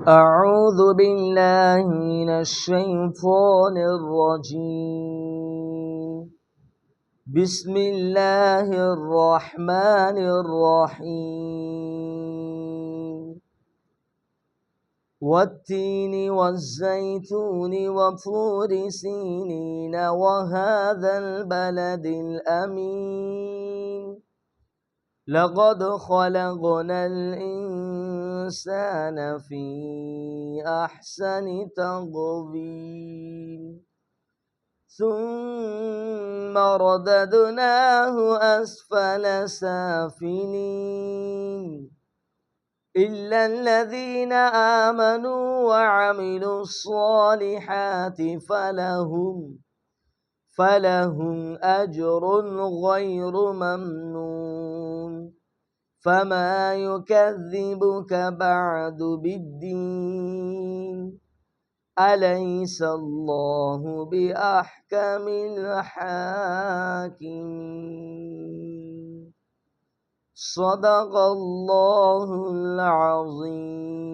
أعوذ بالله من الشيطان الرجيم. بسم الله الرحمن الرحيم. والتين والزيتون وطور سينين وهذا البلد الأمين. لقد خلقنا الإنسان في أحسن تقويم ثم رددناه أسفل سافلين إلا الذين آمنوا وعملوا الصالحات فلهم أجر غير ممنون. فما يكذبك بعد بالدين؟ أليس الله بأحكم الحاكمين؟ صدق الله العظيم.